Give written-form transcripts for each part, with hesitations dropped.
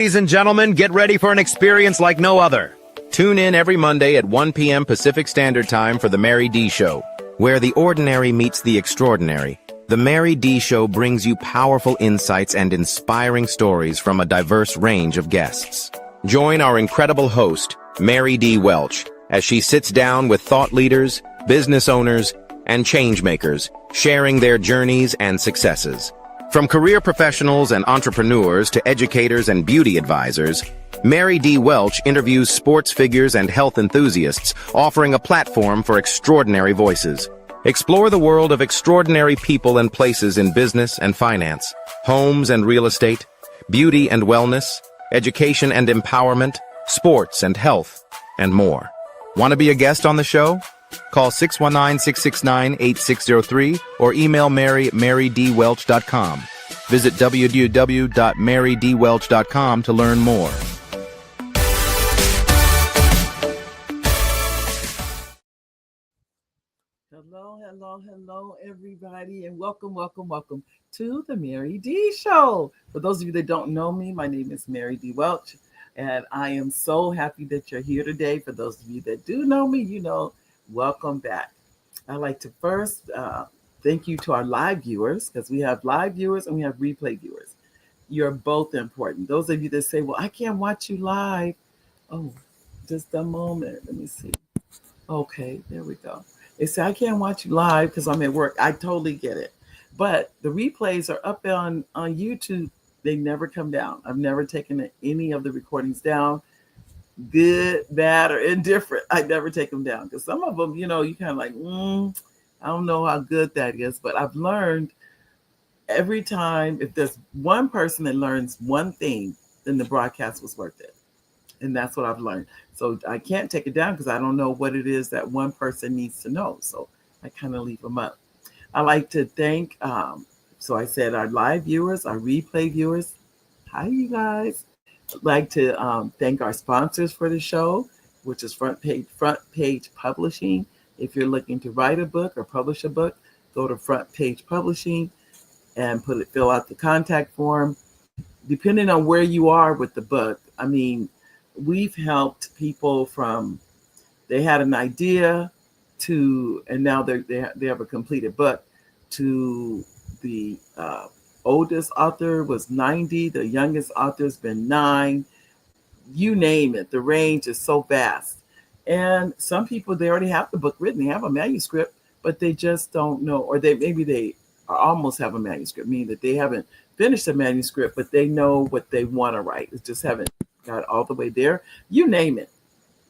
Ladies and gentlemen, get ready for an experience like no other. Tune in every Monday at 1 p.m. Pacific Standard Time for The Mary D. Show, where the ordinary meets the extraordinary. The Mary D. Show brings you powerful insights and inspiring stories from a diverse range of guests. Join our incredible host, Mary D. Welch, as she sits down with thought leaders, business owners, and changemakers, sharing their journeys and successes. From career professionals and entrepreneurs to educators and beauty advisors, Mary D. Welch interviews sports figures and health enthusiasts, offering a platform for extraordinary voices. Explore the world of extraordinary people and places in business and finance, homes and real estate, beauty and wellness, education and empowerment, sports and health, and more. Want to be a guest on the show? Call 619-669-8603 or email marydwelch.com. Visit www.marydwelch.com to learn more. Hello, everybody, and welcome to the Mary D. Show. For those of you that don't know me, my name is Mary D. Welch, and I am so happy that you're here today. For those of you that do know me, welcome back. I'd like to first thank you to our live viewers, because we have live viewers and we have replay viewers. You're both important. Those of you that say, well, I can't watch you live. Oh, just a moment. Let me see. Okay, there we go. They say, I can't watch you live because I'm at work. I totally get it. But the replays are up on YouTube. They never come down. I've never taken any of the recordings down. Good, bad, or indifferent. I never take them down because some of them, you kind of like, I don't know how good that is. But I've learned every time, if there's one person that learns one thing, then the broadcast was worth it. And that's what I've learned. So I can't take it down because I don't know what it is that one person needs to know. So I kind of leave them up. I like to thank, so I said our live viewers, our replay viewers. Hi, you guys. I'd like to thank our sponsors for the show, which is Front Page Publishing. If you're looking to write a book or publish a book, go to Front Page Publishing and fill out the contact form. Depending on where you are with the book, I mean, we've helped people from they had an idea to, and now they have a completed book, to the oldest author was 90, the youngest author's been 9. You name it, the range is so vast. And some people, they already have the book written, they have a manuscript, but they just don't know, or they almost have a manuscript, meaning that they haven't finished the manuscript, but they know what they want to write. They just haven't got all the way there. You name it,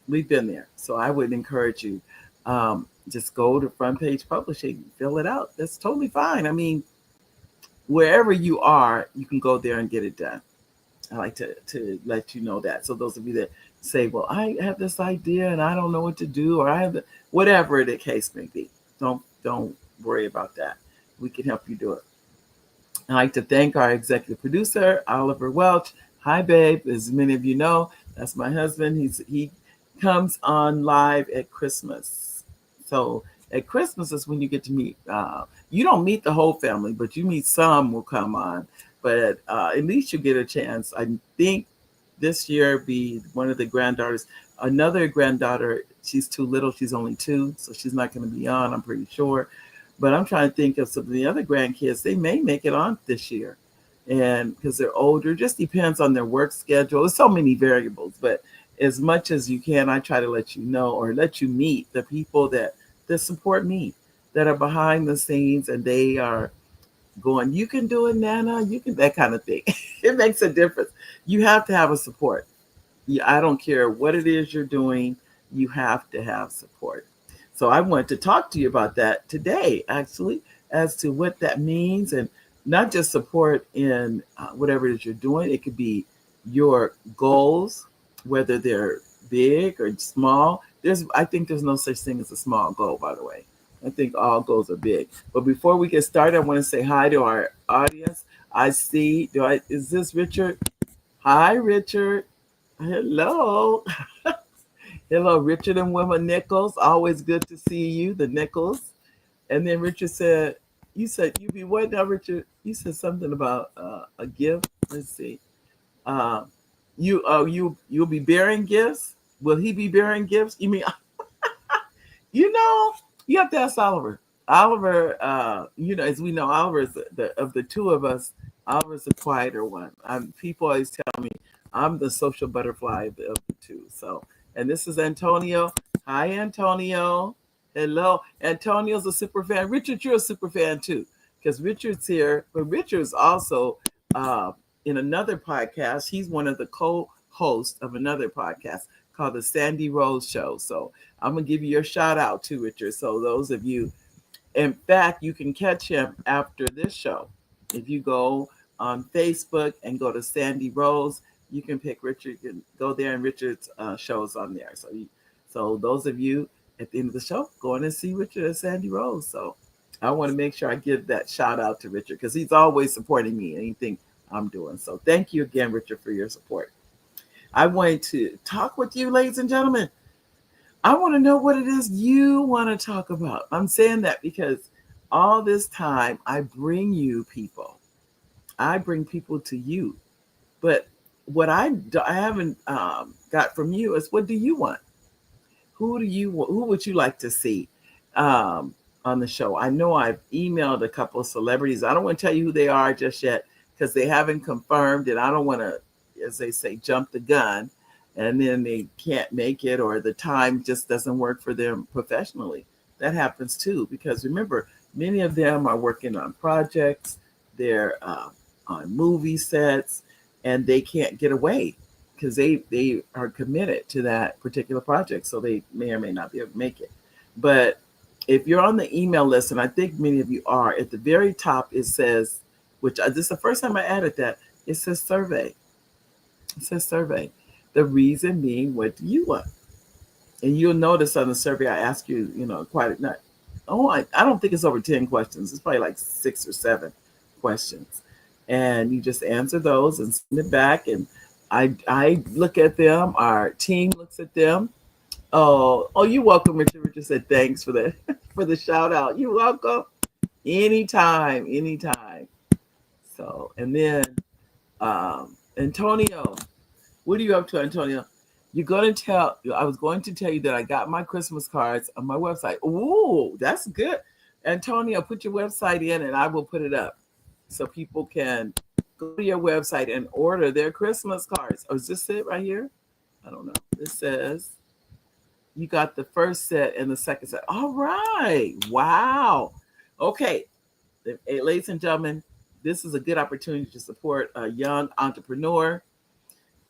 we've been there. So I would encourage you, just go to Front Page Publishing, fill it out. That's totally fine. I mean, wherever you are, you can go there and get it done. I like to let you know that. So those of you that say, well, I have this idea and I don't know what to do, or I have whatever the case may be, don't worry about that. We can help you do it. I'd like to thank our executive producer, Oliver Welch. Hi, babe. As many of you know, that's my husband. He comes on live at Christmas. So at Christmas is when you get to meet. You don't meet the whole family, but you meet some will come on. But at least you get a chance. I think this year be one of the granddaughters. Another granddaughter, she's too little. She's only 2, so she's not going to be on, I'm pretty sure. But I'm trying to think of some of the other grandkids. They may make it on this year. And because they're older, just depends on their work schedule. There's so many variables, but as much as you can, I try to let you know or let you meet the people that support me, that are behind the scenes, and they are going, you can do it, Nana, you can, that kind of thing. It makes a difference. You have to have a support. I don't care what it is you're doing, you have to have support. So I want to talk to you about that today, actually, as to what that means, and not just support in whatever it is you're doing. It could be your goals, whether they're big or small. I think there's no such thing as a small goal, by the way. I think all goals are big. But before we get started, I want to say hi to our audience. I see, is this Richard? Hi, Richard. Hello. Hello, Richard and Wilma Nichols. Always good to see you, the Nichols. And then Richard said, you be what now, Richard? You said something about a gift. Let's see. You'll be bearing gifts. Will he be bearing gifts? You mean, you know, you have to ask Oliver. Oliver, as we know, Oliver is of the two of us. Oliver's the quieter one. People always tell me I'm the social butterfly of the two. So, and this is Antonio. Hi, Antonio. Hello. Antonio's a super fan. Richard, you're a super fan too, because Richard's here. But Richard's also in another podcast. He's one of the co-hosts of another podcast called the Sandy Rose Show. So I'm going to give you your shout out to Richard. So those of you, in fact, you can catch him after this show. If you go on Facebook and go to Sandy Rose, you can pick Richard. You can go there, and Richard's show is on there. So those of you at the end of the show, go in and see Richard at Sandy Rose. So I want to make sure I give that shout out to Richard because he's always supporting me, anything I'm doing. So thank you again, Richard, for your support. I wanted to talk with you, ladies and gentlemen. I want to know what it is you want to talk about. I'm saying that because all this time I bring you people. I bring people to you. But what I haven't got from you is, what do you want? Who would you like to see on the show? I know I've emailed a couple of celebrities. I don't want to tell you who they are just yet because they haven't confirmed, and I don't want to, as they say, jump the gun, and then they can't make it or the time just doesn't work for them professionally. That happens too, because remember, many of them are working on projects, they're on movie sets, and they can't get away because they are committed to that particular project. So they may or may not be able to make it. But if you're on the email list, and I think many of you are, at the very top it says, which this is the first time I added that, it says survey. It says survey. The reason being, what do you want? And you'll notice on the survey, I ask you, quite a not. Oh, I don't think it's over 10 questions. It's probably like 6 or 7 questions. And you just answer those and send it back. And I look at them. Our team looks at them. Oh, you're welcome, Richard. Richard said thanks for the for the shout out. You're welcome. Anytime. So, and then Antonio, what are you up to, Antonio? I was going to tell you that I got my Christmas cards on my website. Ooh, that's good. Antonio, put your website in and I will put it up so people can go to your website and order their Christmas cards. Oh, is this it right here? I don't know. It says you got the first set and the second set. All right. Wow. Okay. Hey, ladies and gentlemen, this is a good opportunity to support a young entrepreneur.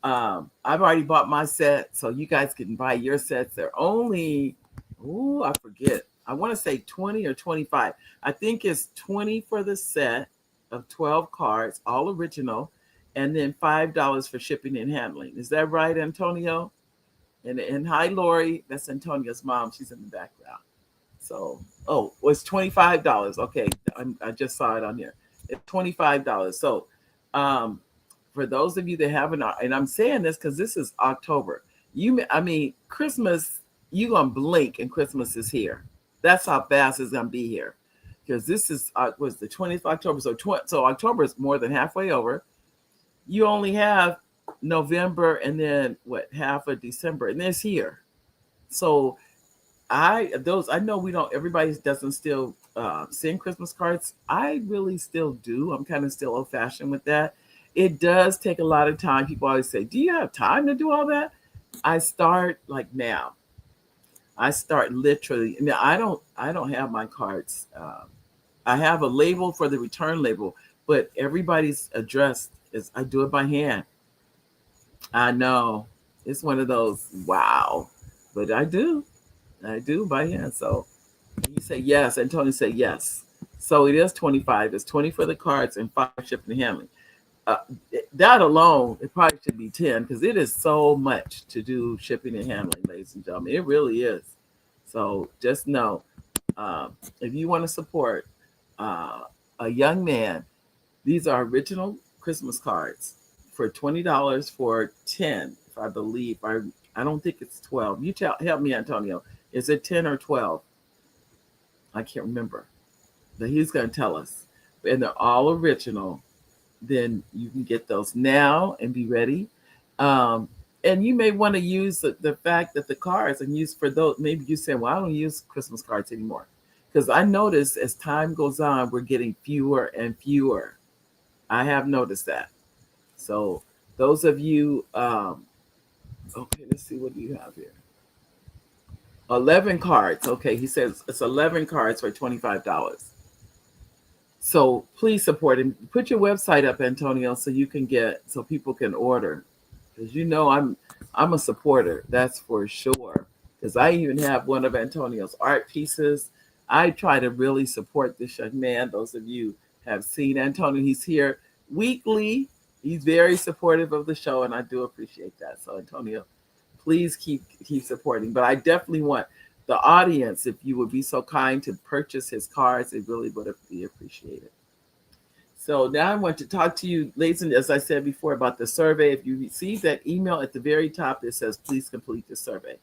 I've already bought my set, so you guys can buy your sets. They're only, I forget. I want to say 20 or 25. I think it's 20 for the set of 12 cards, all original, and then $5 for shipping and handling. Is that right, Antonio? And hi, Lori. That's Antonio's mom. She's in the background. So, it's $25. Okay, I just saw it on here. It's $25. So, for those of you that haven't, and I'm saying this because this is October. Christmas, you're going to blink and Christmas is here. That's how fast it's going to be here. Because this was the 20th of October. So October is more than halfway over. You only have November and then half of December, and it's here. So I know everybody doesn't still send Christmas cards. I really still do. I'm kind of still old fashioned with that. It does take a lot of time. People always say, do you have time to do all that? I start like now. I start literally. I don't have my cards. I have a label for the return label, but everybody's address I do it by hand. I know it's one of those, wow, but I do by hand. So you say yes, and Tony said yes. So it is 25. It's 20 for the cards and 5 shipping and handling. That alone, it probably should be 10 because it is so much to do shipping and handling, ladies and gentlemen. It really is. So just know, if you want to support a young man, these are original Christmas cards for $20 for 10, if I believe. I don't think it's 12. You help me, Antonio. Is it 10 or 12? I can't remember. But he's going to tell us. And they're all original. Then you can get those now and be ready. Um, and you may want to use the fact that the cards and use for those. Maybe you say, well, I don't use Christmas cards anymore. Because I notice as time goes on, we're getting fewer and fewer. I have noticed that. So those of you, okay, let's see, what do you have here? 11 cards. Okay, he says it's 11 cards for $25. So please support him. Put your website up, Antonio, so you can so people can order. Because I'm a supporter, that's for sure. Because I even have one of Antonio's art pieces. I try to really support this young man. Those of you have seen Antonio, he's here weekly. He's very supportive of the show, and I do appreciate that. So Antonio, please keep supporting. But I definitely want the audience, if you would be so kind to purchase his cards, it really would be appreciated. So now I want to talk to you, ladies, and as I said before, about the survey. If you receive that email at the very top, it says, please complete the survey.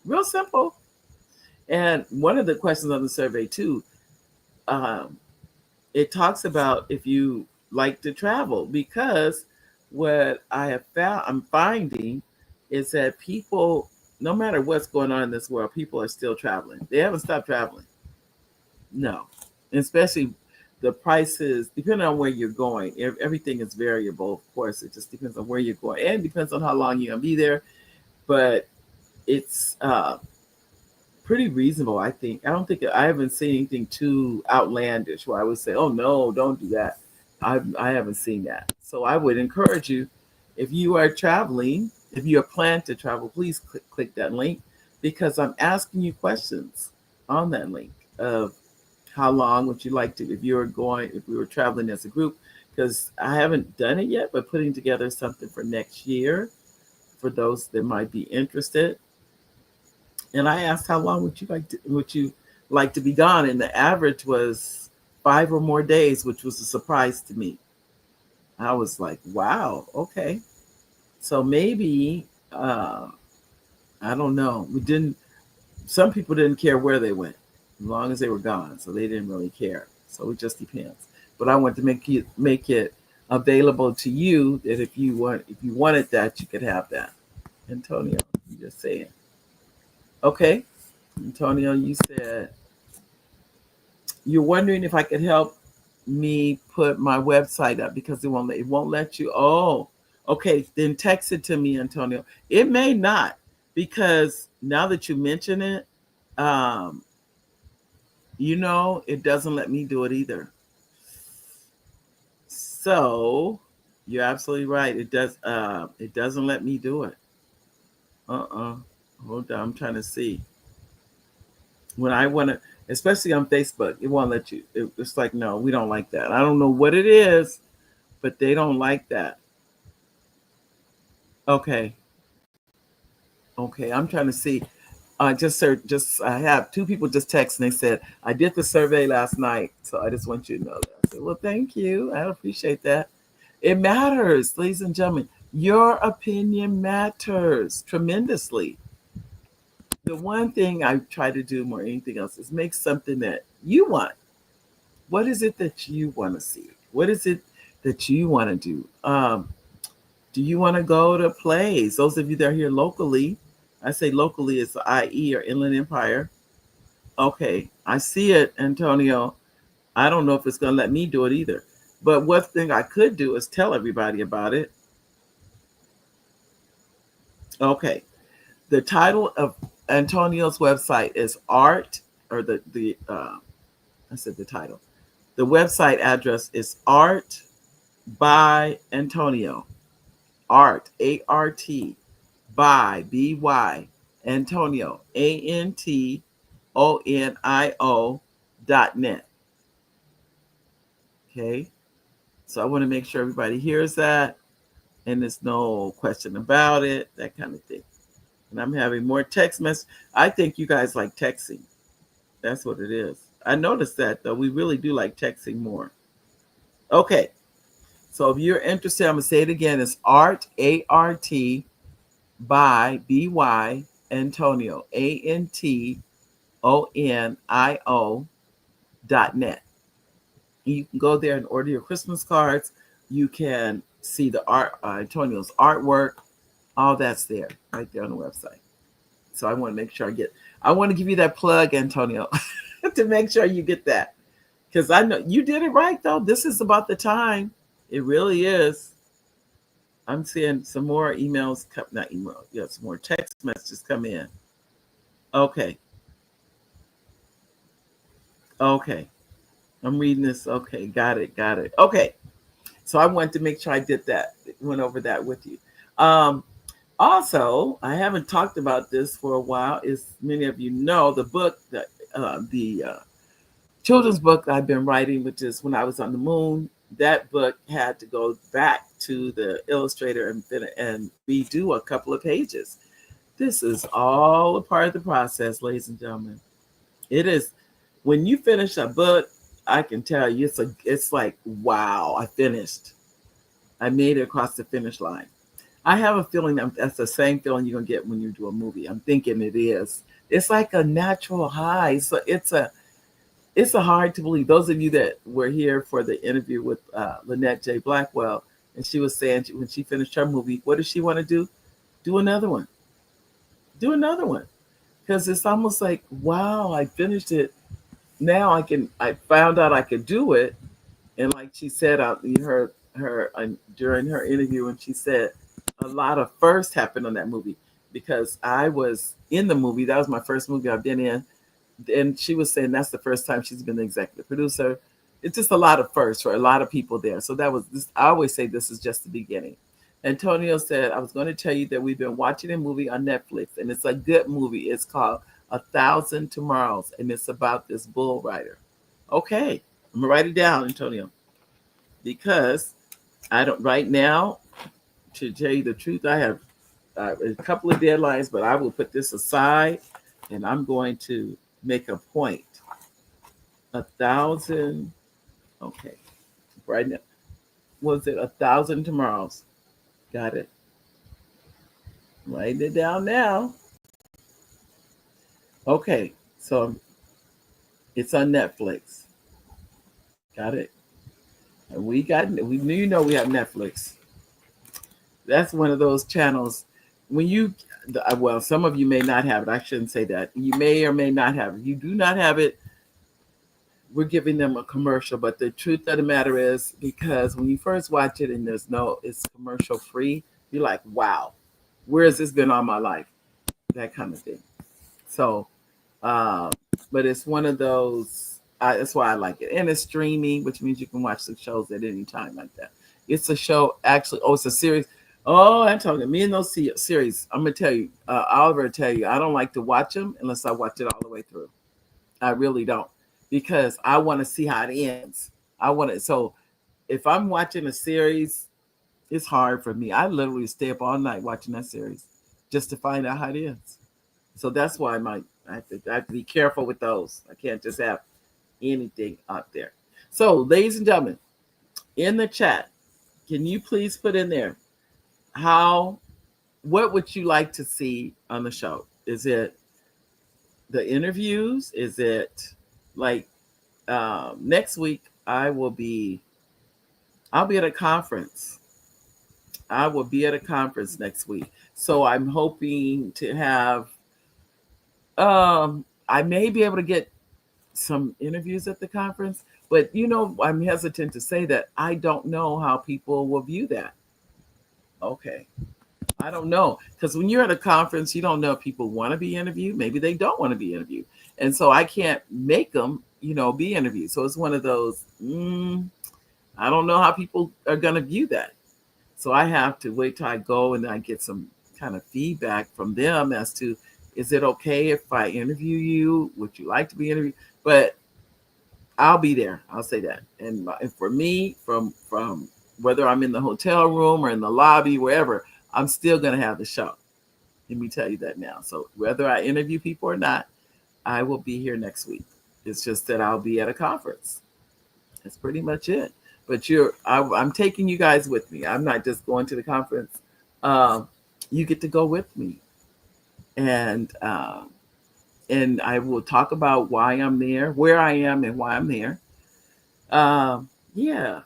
Real simple. And one of the questions on the survey too, it talks about if you like to travel, because what I have found, I'm finding, is that people, no matter what's going on in this world, people are still traveling. They haven't stopped traveling. No, especially the prices, depending on where you're going. Everything is variable, of course. It just depends on where you're going, and depends on how long you're gonna be there. But it's pretty reasonable, I think. I haven't seen anything too outlandish where I would say, "Oh no, don't do that." I haven't seen that. So I would encourage you, if you are traveling, if you are planning to travel, please click that link, because I'm asking you questions on that link of how long would you like to, if we were traveling as a group, because I haven't done it yet, but putting together something for next year for those that might be interested. And I asked, how long would you like to be gone? And the average was 5 or more days, which was a surprise to me. I was like, wow, okay. So maybe, I don't know. Some people didn't care where they went as long as they were gone. So they didn't really care. So it just depends. But I want to make it available to you, that if you wanted that, you could have that. Antonio, you just saying. Okay. Antonio, you said you're wondering if I could help me put my website up, because it won't let you. Oh, okay. Then text it to me, Antonio. It may not, because now that you mention it, um, it doesn't let me do it either. So you're absolutely right. It does. It doesn't let me do it. Hold on. I'm trying to see. When I want to, especially on Facebook, it won't let you. It's like, no, we don't like that. I don't know what it is, but they don't like that. Okay. Okay. I'm trying to see. I have 2 people just text and they said, I did the survey last night. So I just want you to know that. I said, well, thank you. I appreciate that. It matters, ladies and gentlemen. Your opinion matters tremendously. The one thing I try to do more than anything else is make something that you want. What is it that you want to see? What is it that you want to do? Do you want to go to plays? Those of you that are here locally, I say locally, it's the IE or Inland Empire. Okay, I see it, Antonio. I don't know if it's going to let me do it either. But one thing I could do is tell everybody about it. Okay, the title of Antonio's website is art, or I said the title. The website address is Art by Antonio. Art, ART, by BY, Antonio, ANTONIO.net. Okay, so I want to make sure everybody hears that, and there's no question about it, that kind of thing. And I'm having more text messages. I think you guys like texting. That's what it is. I noticed that, though. We really do like texting more. Okay. So if you're interested, I'm going to say it again. It's Art, ART, by BY, Antonio, ANTONIO.net. You can go there and order your Christmas cards. You can see the art, Antonio's artwork, all that's there right there on the website. So I want to make sure I want to give you that plug, Antonio, to make sure you get that. Because I know you did it right, though. This is about the time. It really is. I'm seeing some more emails, not email, yeah, some more text messages come in. Okay. Okay. I'm reading this. Okay. Got it. Got it. Okay. So I wanted to make sure I did that, went over that with you. Also, I haven't talked about this for a while. As many of you know, the book, the children's book I've been writing, which is When I Was on the Moon, that book had to go back to the illustrator and redo a couple of pages. This is all a part of the process, ladies and gentlemen. It is. When you finish a book, I can tell you it's like, wow, I finished. I made it across the finish line. I have a feeling that's the same feeling you're gonna get when you do a movie. I'm thinking it is. It's like a natural high. So it's a hard to believe. Those of you that were here for the interview with Lynette J. Blackwell, and she was saying when she finished her movie, what does she want to do? Do another one. Do another one. Because it's almost like, wow, I finished it. Now I found out I could do it. And like she said, you heard her during her interview, and she said a lot of firsts happened on that movie because I was in the movie. That was my first movie I've been in. And she was saying that's the first time she's been the executive producer. It's just a lot of firsts for a lot of people there. So that was this. I always say this is just the beginning. Antonio said, I was going to tell you that we've been watching a movie on Netflix, and it's a good movie. It's called 1,000 Tomorrows, and it's about this bull rider. Okay, I'm going to write it down, Antonio, because I don't, right now, to tell you the truth, I have a couple of deadlines, but I will put this aside, and I'm going to make a point. 1,000, okay, right now. Was it 1,000 Tomorrows? Got it. Writing it down now. Okay, so it's on Netflix. Got it. And we knew we have Netflix. That's one of those channels. When you, well, some of you may not have it. I shouldn't say that. You may or may not have it. If you do not have it, we're giving them a commercial. But the truth of the matter is, because when you first watch it and it's commercial free, you're like, wow, where has this been all my life? That kind of thing. So, but it's one of those, that's why I like it. And it's streaming, which means you can watch the shows at any time like that. It's a show, actually, it's a series. Oh, I'm talking, me and those series, I'm going to tell you, Oliver will tell you, I don't like to watch them unless I watch it all the way through. I really don't. Because I want to see how it ends. So if I'm watching a series, it's hard for me. I literally stay up all night watching that series just to find out how it ends. So that's why I have to be careful with those. I can't just have anything out there. So, ladies and gentlemen, in the chat, can you please put in there what would you like to see on the show? Is it the interviews? Is it like next week I'll be at a conference. I will be at a conference next week. So I'm hoping to have I may be able to get some interviews at the conference, but I'm hesitant to say that. I don't know how people will view that. Okay. I don't know. Because when you're at a conference, you don't know if people want to be interviewed. Maybe they don't want to be interviewed. And so I can't make them, be interviewed. So it's one of those, I don't know how people are going to view that. So I have to wait till I go and I get some kind of feedback from them as to, is it okay if I interview you? Would you like to be interviewed? But I'll be there. I'll say that. And for me, from whether I'm in the hotel room or in the lobby, wherever, I'm still going to have the show. Let me tell you that now. So whether I interview people or not, I will be here next week. It's just that I'll be at a conference. That's pretty much it. But I'm taking you guys with me. I'm not just going to the conference. You get to go with me. And I will talk about why I'm there, where I am, and why I'm there. Yeah,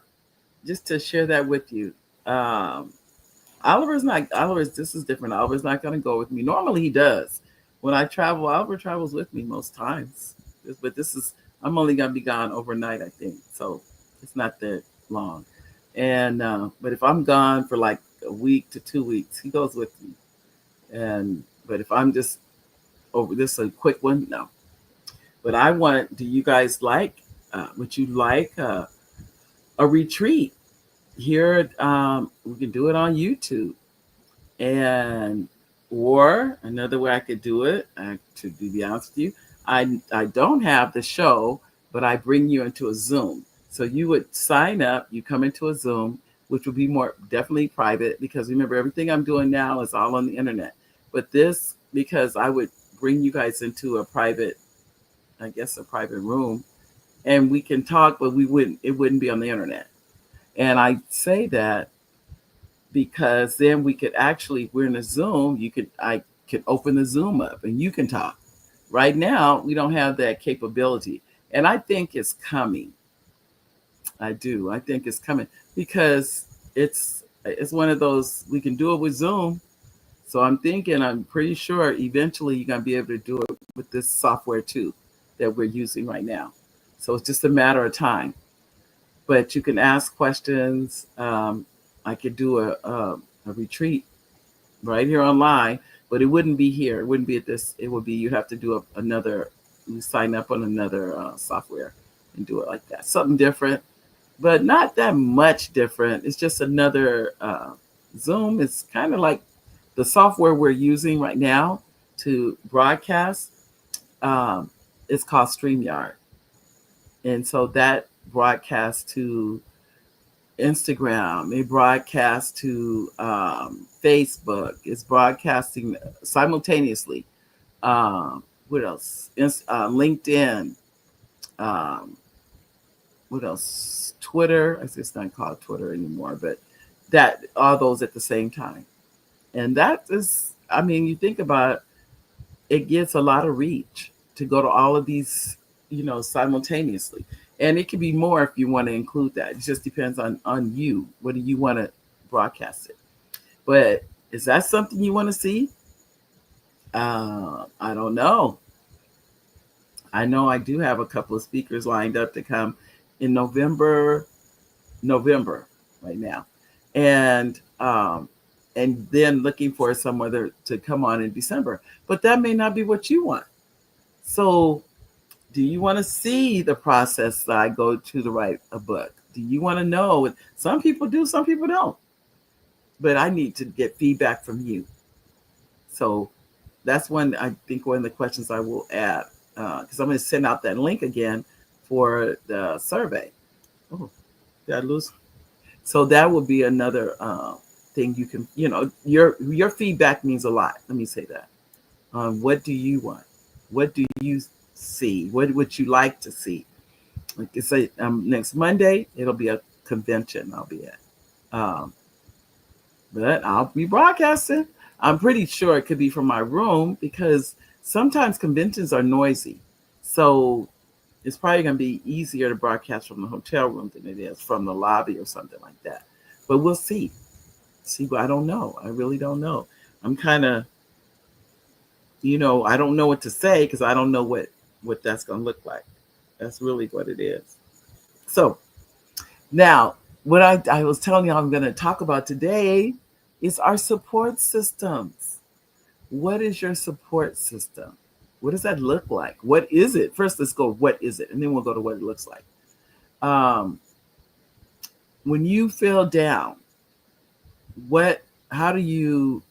just to share that with you. Um, Oliver's. This is different. Oliver's not going to go with me. Normally he does. When I travel, Oliver travels with me most times. But this is, I'm only going to be gone overnight, I think. So it's not that long. And but if I'm gone for like a week to 2 weeks, he goes with me. And but if I'm just over this a quick one, no. But I want. Do you guys like? Would you like a retreat? Here, we can do it on YouTube, and or another way I could do it. To be honest with you, I don't have the show, but I bring you into a Zoom. So you would sign up. You come into a Zoom, which would be more definitely private because remember everything I'm doing now is all on the internet. But this because I would bring you guys into a private, I guess a private room, and we can talk, but we wouldn't. It wouldn't be on the internet. And I say that because then we could actually, if we're in a Zoom, I could open the Zoom up and you can talk. Right now, we don't have that capability. And I think it's coming. I do. I think it's coming because it's one of those we can do it with Zoom. So I'm pretty sure eventually you're gonna be able to do it with this software too that we're using right now. So it's just a matter of time. But you can ask questions. I could do a retreat right here online, but it wouldn't be here. It wouldn't be at this. It would be you have to do another. You sign up on another software and do it like that. Something different, but not that much different. It's just another Zoom. It's kind of like the software we're using right now to broadcast. Um, it's called Streamyard, and so that broadcasts to Instagram, it broadcasts to Facebook, it's broadcasting simultaneously. What else? LinkedIn. Um, what else? Twitter. I guess it's not called Twitter anymore, but that all those at the same time. And that is, I mean, you think about it, it gets a lot of reach to go to all of these, simultaneously. And it could be more if you want to include that. It just depends on you. What do you want to broadcast it? But is that something you want to see? I don't know. I know I do have a couple of speakers lined up to come in November right now, and then looking for some other to come on in December. But that may not be what you want. So do you want to see the process that I go to write a book? Do you want to know? Some people do, some people don't. But I need to get feedback from you. So that's I think one of the questions I will add because I'm going to send out that link again for the survey. Oh, did I lose? So that will be another thing you can, your feedback means a lot. Let me say that. What do you want? What do you see? What would you like to see? Like I say, next Monday, it'll be a convention I'll be at. But I'll be broadcasting. I'm pretty sure it could be from my room because sometimes conventions are noisy. So it's probably going to be easier to broadcast from the hotel room than it is from the lobby or something like that. But we'll see. I don't know. I really don't know. I'm kind of, I don't know what to say because I don't know what that's going to look like. That's really what it is. So now, what I was telling you I'm going to talk about today is our support systems. What is your support system? What does that look like? What is it? First, let's go, what is it? And then we'll go to what it looks like. When you feel down, how do you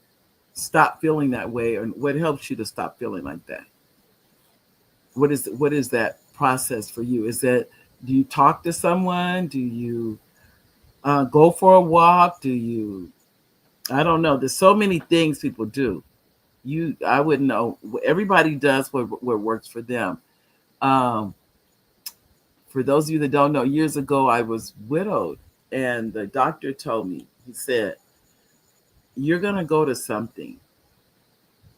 stop feeling that way? Or what helps you to stop feeling like that? What is that process for you? Do you talk to someone? Do you go for a walk? I don't know. There's so many things people do. I wouldn't know. Everybody does what works for them. For those of you that don't know, years ago I was widowed, and the doctor told me, he said, "You're gonna go to something.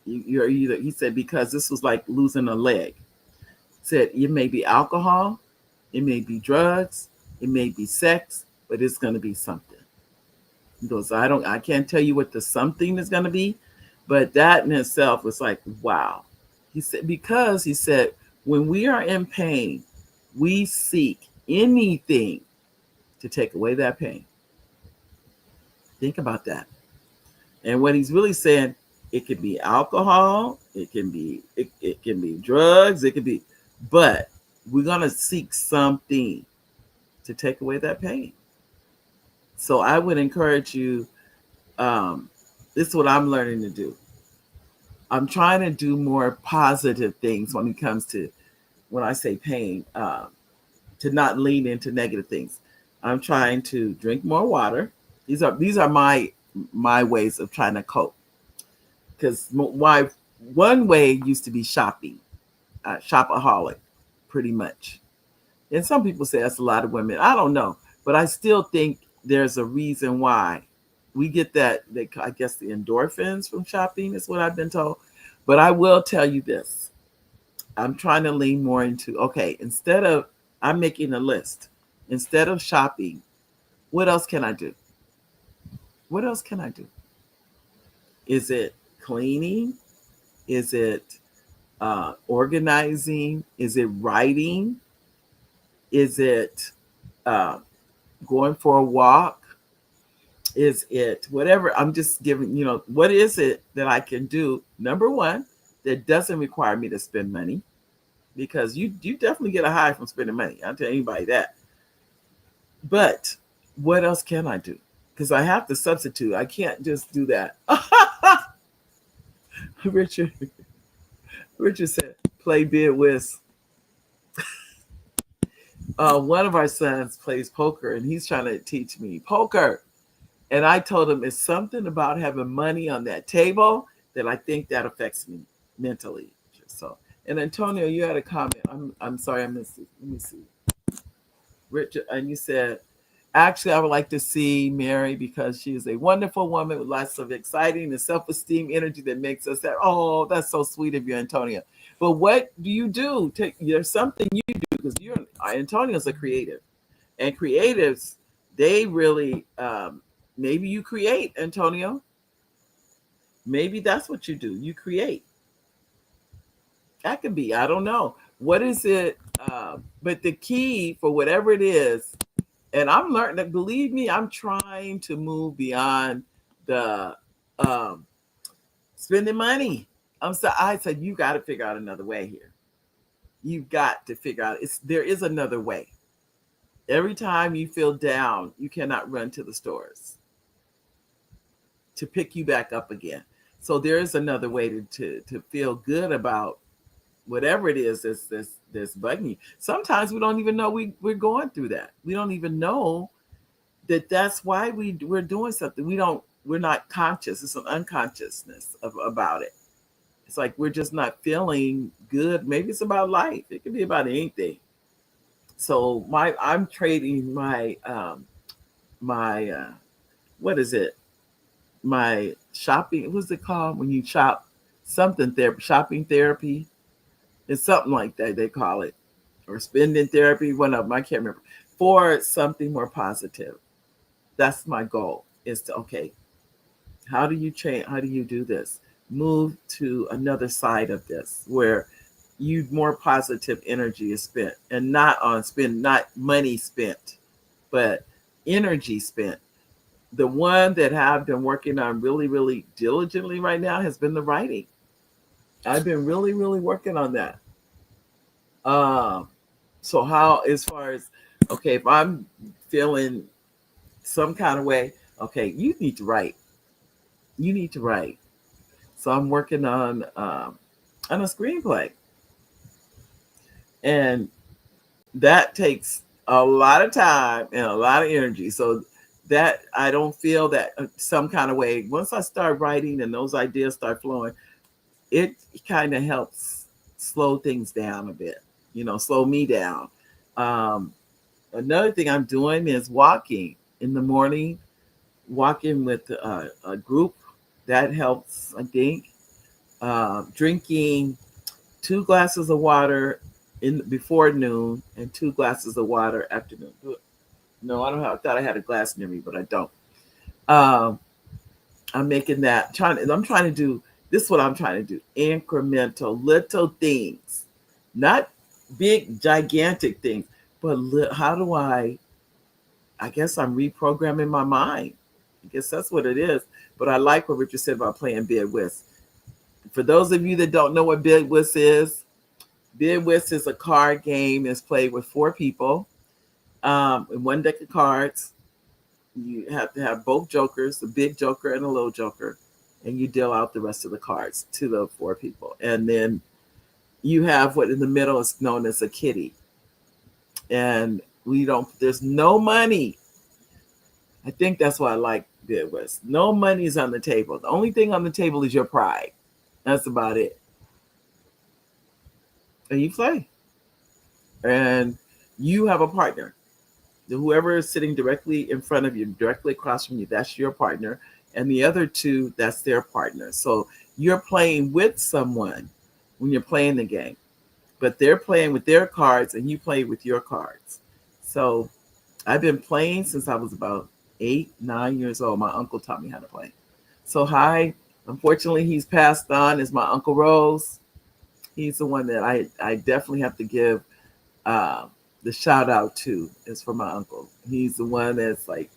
He said, because this was like losing a leg. He said it may be alcohol, it may be drugs, it may be sex, but it's gonna be something." He goes, I can't tell you what the something is going to be, but that in itself was like, wow. He said, because he said, when we are in pain, we seek anything to take away that pain. Think about that. And what he's really saying, it could be alcohol, it can be drugs, it could be, but we're gonna seek something to take away that pain. So I would encourage you. This is what I'm learning to do. I'm trying to do more positive things when it comes to when I say pain, to not lean into negative things. I'm trying to drink more water. These are my ways of trying to cope. Because my one way used to be shopping, shopaholic, pretty much. And some people say that's a lot of women. I don't know, but I still think there's a reason why we get that. I guess the endorphins from shopping is what I've been told. But I will tell you this: I'm trying to lean more into okay. I'm making a list. Instead of shopping, what else can I do? What else can I do? Is it cleaning? Is it organizing? Is it writing? Is it uh, going for a walk? Is it whatever? I'm just giving, what is it that I can do? Number one, that doesn't require me to spend money, because you definitely get a high from spending money. I'll tell anybody that. But what else can I do? Because I have to substitute. I can't just do that. Richard said, play bid whist. One of our sons plays poker, and he's trying to teach me poker. And I told him it's something about having money on that table that I think that affects me mentally. So, and Antonio, you had a comment. I'm sorry, I missed it. Let me see. Richard, and you said, actually, I would like to see Mary because she is a wonderful woman with lots of exciting and self-esteem energy that makes us that. Oh, that's so sweet of you, Antonio. But what do you do? There's something you do, because Antonio's a creative, and creatives, they really maybe you create, Antonio. Maybe that's what you do. You create. That could be. I don't know. What is it? But the key for whatever it is, and I'm learning, believe me, I'm trying to move beyond the spending money. I said, you got to figure out another way here. You've got to figure out, there is another way. Every time you feel down, you cannot run to the stores to pick you back up again. So there is another way to feel good about whatever it is that's bugging you. Sometimes we don't even know we're going through that. We don't even know that's why we're doing something. We're not conscious. It's an unconsciousness about it. It's like we're just not feeling good. Maybe it's about life. It could be about anything. So I'm trading my what is it? My shopping. What's it called when you shop? Something therapy, shopping therapy. It's something like that they call it, or spending therapy. One of them, I can't remember. For something more positive. That's my goal. Is to how do you change? How do you do this? Move to another side of this where more positive energy is spent, and not money spent, but energy spent. The one that I've been working on really, really diligently right now has been the writing. I've been really, really working on that. So how, as far as, if I'm feeling some kind of way, you need to write. You need to write. So I'm working on a screenplay. And that takes a lot of time and a lot of energy. So that I don't feel that some kind of way. Once I start writing and those ideas start flowing, it kind of helps slow things down a bit, slow me down. Another thing I'm doing is walking in the morning, walking with a group. That helps, I think. Drinking 2 glasses of water before noon and 2 glasses of water after noon. No, I don't have. I thought I had a glass near me, but I don't. Um, I'm making that I'm trying to do this is what I'm trying to do. Incremental little things. Not big gigantic things, but how do I guess I'm reprogramming my mind. I guess that's what it is. But I like what Richard said about playing bid whist. For those of you that don't know what bid whist is, bid whist is a card game. It's played with four people in one deck of cards. You have to have both jokers, the big joker and a little joker, and you deal out the rest of the cards to the four people. And then you have what in the middle is known as a kitty. And there's no money. I think that's why I like bid whist. No money is on the table. The only thing on the table is your pride. That's about it. And you play. And you have a partner. Whoever is sitting directly in front of you, directly across from you, that's your partner. And the other two, that's their partner. So you're playing with someone when you're playing the game. But they're playing with their cards and you play with your cards. So I've been playing since I was about 8, 9 years old. My uncle taught me how to play. So unfortunately, he's passed on, is my Uncle Rose. He's the one that I definitely have to give the shout out to, is for my uncle. He's the one that's like,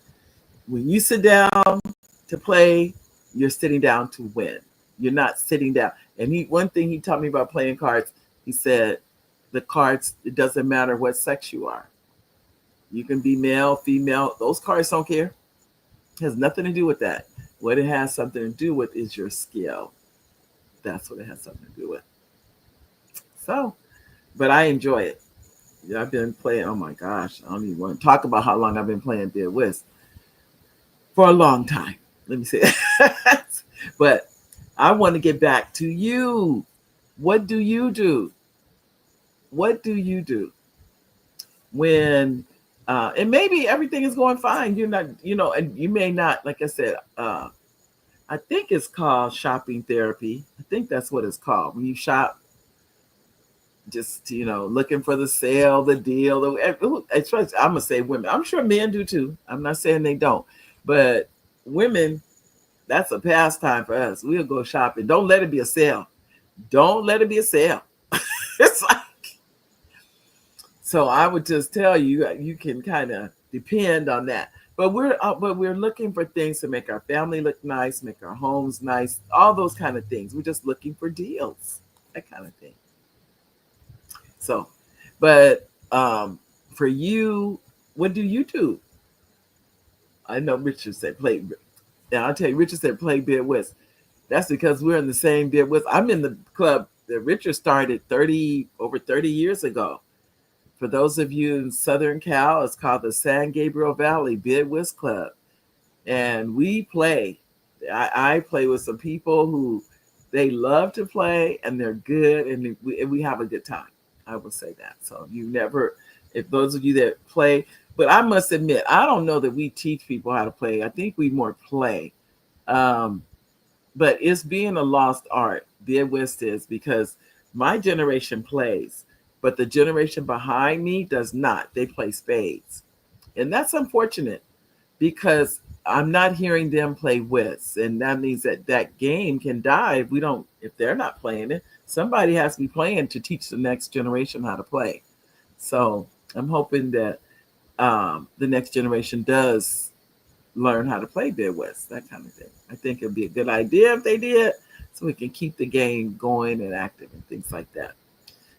when you sit down to play, you're sitting down to win. You're not sitting down. And one thing he taught me about playing cards, he said, the cards, it doesn't matter what sex you are. You can be male, female. Those cards don't care. It has nothing to do with that. What it has something to do with is your skill. That's what it has something to do with. So, but I enjoy it. I've been playing, oh my gosh, I don't even want to talk about how long I've been playing bid whist. For a long time. Let me say that. But I want to get back to you. What do you do? What do you do when and maybe everything is going fine? You're not, and you may not, like I said, I think it's called shopping therapy. I think that's what it's called. When you shop, just, looking for the sale, the deal. I'm going to say women. I'm sure men do too. I'm not saying they don't. But women, that's a pastime for us. We'll go shopping. Don't let it be a sale. Don't let it be a sale. It's like, so I would just tell you, you can kind of depend on that. But we're looking for things to make our family look nice, make our homes nice, all those kind of things. We're just looking for deals, that kind of thing. So, but for you, what do you do? I know Richard said play. Now I'll tell you, Richard said play bid whist. That's because we're in the same bid whist. I'm in the club that Richard started over 30 years ago. For those of you in Southern Cal, it's called the San Gabriel Valley Bid Whist Club. And we play. I play with some people who they love to play and they're good, and we have a good time. I will say that. So if those of you that play, but I must admit, I don't know that we teach people how to play. I think we more play. But it's being a lost art. Bid whist is, because my generation plays, but the generation behind me does not. They play spades. And that's unfortunate because I'm not hearing them play whist. And that means that game can die if they're not playing it. Somebody has to be playing to teach the next generation how to play. So I'm hoping that the next generation does learn how to play bid whist, that kind of thing. I think it'd be a good idea if they did, so we can keep the game going and active and things like that.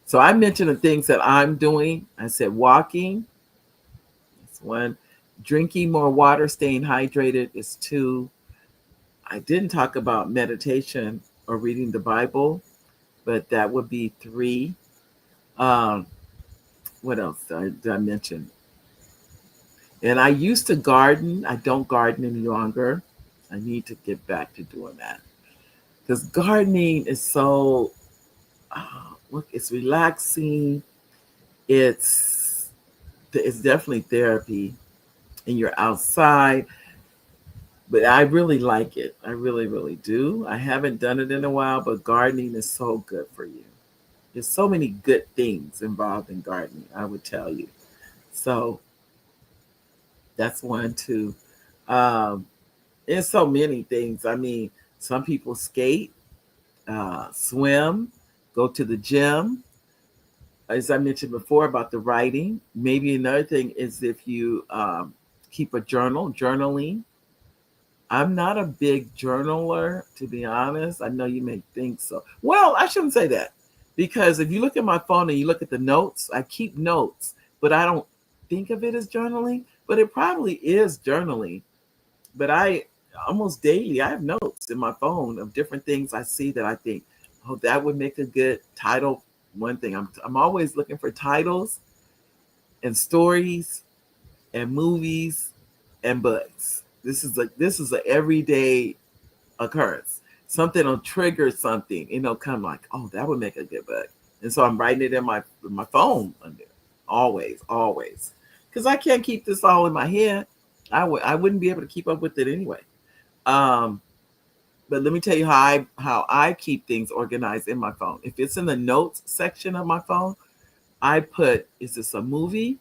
So I mentioned the things that I'm doing. I said walking. That's 1. Drinking more water, staying hydrated is 2. I didn't talk about meditation or reading the Bible, but that would be 3. What else did I mention? And I used to garden. I don't garden any longer. I need to get back to doing that. Because gardening is so, it's relaxing. It's definitely therapy. And you're outside. But I really like it. I really, really do. I haven't done it in a while, but gardening is so good for you. There's so many good things involved in gardening, I would tell you. So that's 1, 2. There's so many things. I mean, some people skate, swim, go to the gym. As I mentioned before about the writing, maybe another thing is if you keep a journaling. I'm not a big journaler, to be honest. I know you may think so. Well, I shouldn't say that because if you look at my phone and you look at the notes, I keep notes, but I don't think of it as journaling, but it probably is journaling. But I almost daily, I have notes in my phone of different things I see that I think, oh, that would make a good title. One thing I'm always looking for titles and stories and movies and books. This is a everyday occurrence. Something will trigger something, come like, oh, that would make a good book. And so I'm writing it in my phone under, always. Because I can't keep this all in my head. I wouldn't be able to keep up with it anyway. Um, but let me tell you how I keep things organized in my phone. If it's in the notes section of my phone, I put, is this a movie?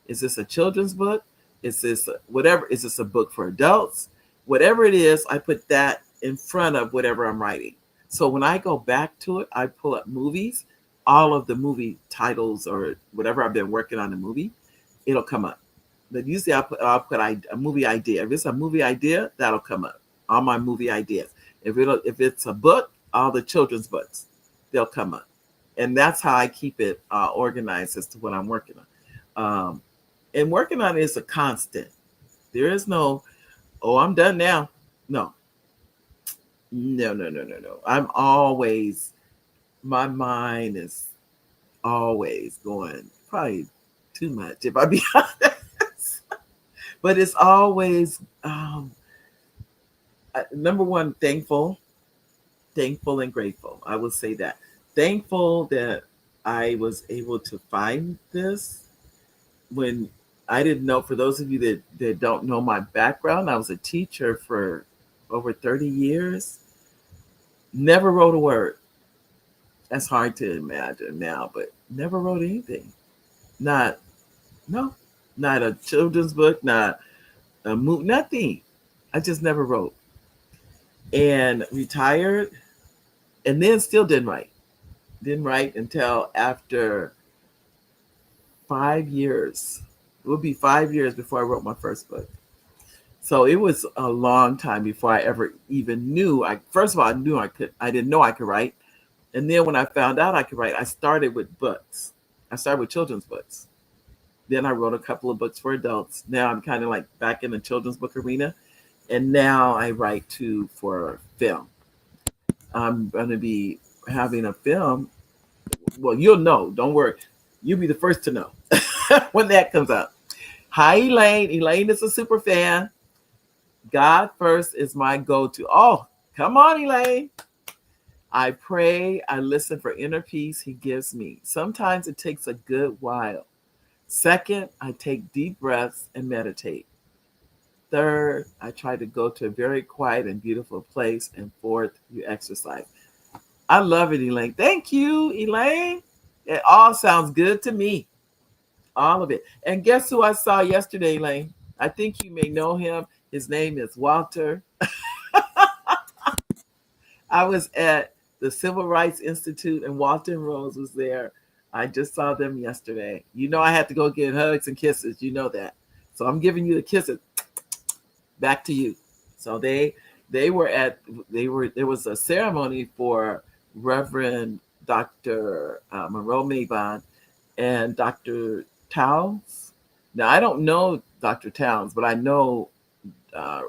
Is this a children's book? Is this whatever? Is this a book for adults? Whatever it is, I put that in front of whatever I'm writing. So when I go back to it, I pull up movies, all of the movie titles or whatever I've been working on the movie, it'll come up. But usually I'll put a movie idea. If it's a movie idea, that'll come up. All my movie ideas. If it's a book, all the children's books, they'll come up. And that's how I keep it organized as to what I'm working on. And working on it is a constant. There is no, oh, I'm done now. No. I'm always, my mind is always going, probably too much if I be honest. But it's always, number one, thankful and grateful. I will say that. Thankful that I was able to find this when I didn't know. For those of you that don't know my background, I was a teacher for over 30 years. Never wrote a word. That's hard to imagine now, but never wrote anything. Not a children's book, not a movie, nothing. I just never wrote. And retired, and then still didn't write. Didn't write until after 5 years. It would be 5 years before I wrote my first book. So it was a long time before I ever even knew. First of all, I knew I could. I didn't know I could write. And then when I found out I could write, I started with books. I started with children's books. Then I wrote a couple of books for adults. Now I'm kind of like back in the children's book arena. And now I write for film. I'm going to be having a film. Well, you'll know. Don't worry. You'll be the first to know when that comes out. Hi, Elaine. Elaine is a super fan. God first is my go-to. Oh, come on, Elaine. I pray, I listen for inner peace he gives me. Sometimes it takes a good while. Second, I take deep breaths and meditate. Third, I try to go to a very quiet and beautiful place. And fourth, you exercise. I love it, Elaine. Thank you, Elaine. It all sounds good to me. All of it. And guess who I saw yesterday, Elaine? I think you may know him. His name is Walter. I was at the Civil Rights Institute and Walter Rose was there. I just saw them yesterday. You know I had to go get hugs and kisses. You know that. So I'm giving you the kisses. Back to you. So there was a ceremony for Reverend Dr. Monroe Mabon and Dr. Towns. Now I don't know Dr. Towns, but I know